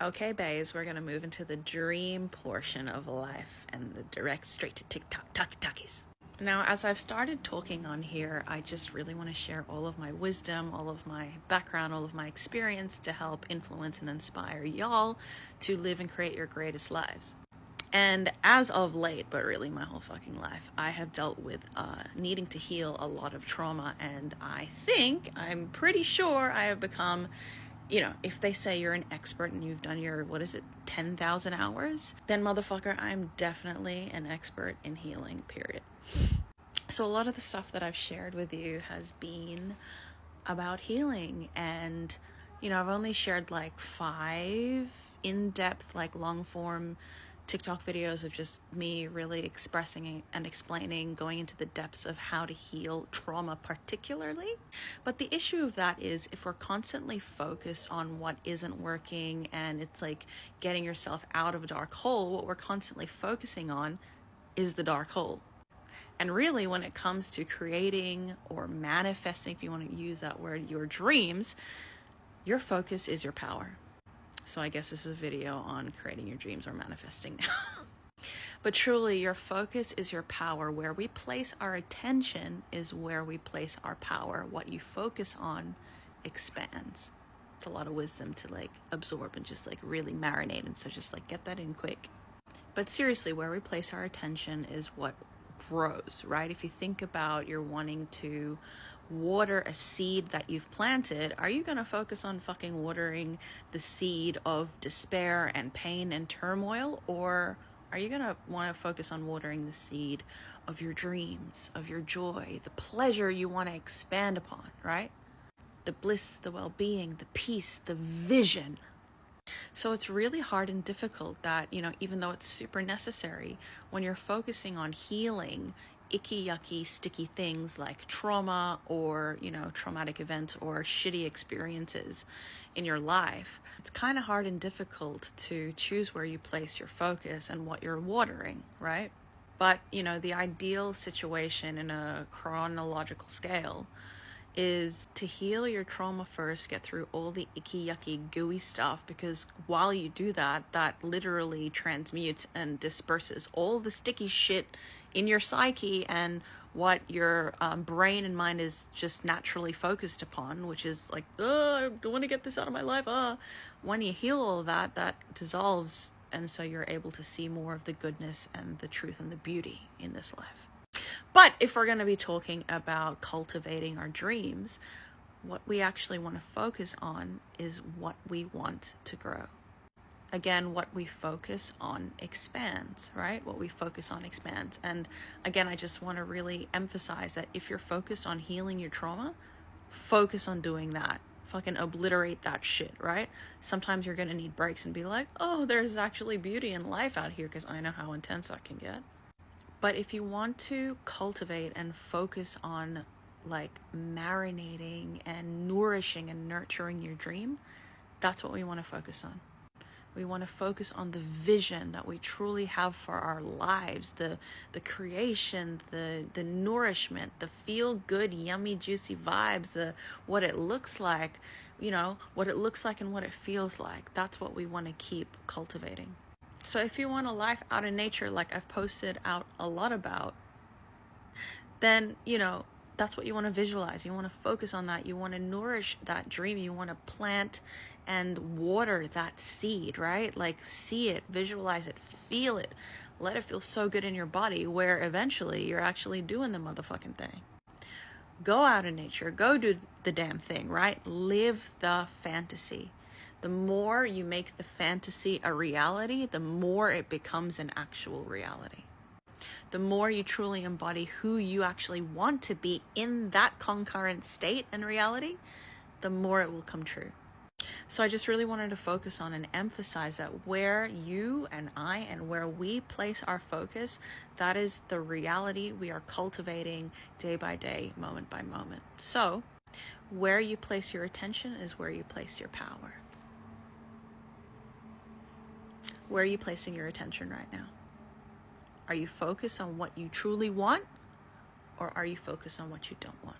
Okay, bays, we're gonna move into the dream portion of life and the direct straight to TikTok talkies. Now, as I've started talking on here, I just really want to share all of my wisdom, all of my background, all of my experience to help influence and inspire y'all to live and create your greatest lives. And as of late, but really my whole fucking life, I have dealt with needing to heal a lot of trauma, and I'm pretty sure I have become, if they say you're an expert and you've done your, 10,000 hours, then motherfucker, I'm definitely an expert in healing, period. So a lot of the stuff that I've shared with you has been about healing, and, I've only shared like 5 in-depth, like long-form TikTok videos of just me really expressing and explaining, going into the depths of how to heal trauma particularly. But the issue of that is if we're constantly focused on what isn't working and it's like getting yourself out of a dark hole, what we're constantly focusing on is the dark hole. And really, when it comes to creating or manifesting, if you want to use that word, your dreams, your focus is your power. So I guess this is a video on creating your dreams or manifesting now. But truly, your focus is your power. Where we place our attention is where we place our power. What you focus on expands. It's a lot of wisdom to like absorb and just like really marinate. And so just like get that in quick. But seriously, where we place our attention is what grows, right? If you think about you're wanting to water a seed that you've planted, are you going to focus on fucking watering the seed of despair and pain and turmoil? Or are you going to want to focus on watering the seed of your dreams, of your joy, the pleasure you want to expand upon, right? The bliss, the well-being, the peace, the vision. So it's really hard and difficult that, even though it's super necessary, when you're focusing on healing icky, yucky, sticky things like trauma or, traumatic events or shitty experiences in your life, it's kind of hard and difficult to choose where you place your focus and what you're watering, right? But, the ideal situation in a chronological scale is to heal your trauma first, get through all the icky, yucky, gooey stuff, because while you do that, that literally transmutes and disperses all the sticky shit in your psyche and what your brain and mind is just naturally focused upon, which is like, I don't want to get this out of my life. When you heal all of that, that dissolves, and so you're able to see more of the goodness and the truth and the beauty in this life. But if we're going to be talking about cultivating our dreams, what we actually want to focus on is what we want to grow. Again, what we focus on expands, right? What we focus on expands. And again, I just want to really emphasize that if you're focused on healing your trauma, focus on doing that. Fucking obliterate that shit, right? Sometimes you're going to need breaks and be like, oh, there's actually beauty in life out here, because I know how intense that can get. But if you want to cultivate and focus on like marinating and nourishing and nurturing your dream, that's what we want to focus on. We want to focus on the vision that we truly have for our lives, the creation, the nourishment, the feel good, yummy, juicy vibes, what it looks like, what it looks like and what it feels like. That's what we want to keep cultivating. So if you want a life out in nature, like I've posted out a lot about, then, that's what you want to visualize. You want to focus on that. You want to nourish that dream. You want to plant and water that seed, right? Like see it, visualize it, feel it, let it feel so good in your body where eventually you're actually doing the motherfucking thing. Go out in nature, go do the damn thing, right? Live the fantasy. The more you make the fantasy a reality, the more it becomes an actual reality. The more you truly embody who you actually want to be in that concurrent state and reality, the more it will come true. So I just really wanted to focus on and emphasize that where you and I and where we place our focus, that is the reality we are cultivating day by day, moment by moment. So where you place your attention is where you place your power. Where are you placing your attention right now? Are you focused on what you truly want, or are you focused on what you don't want?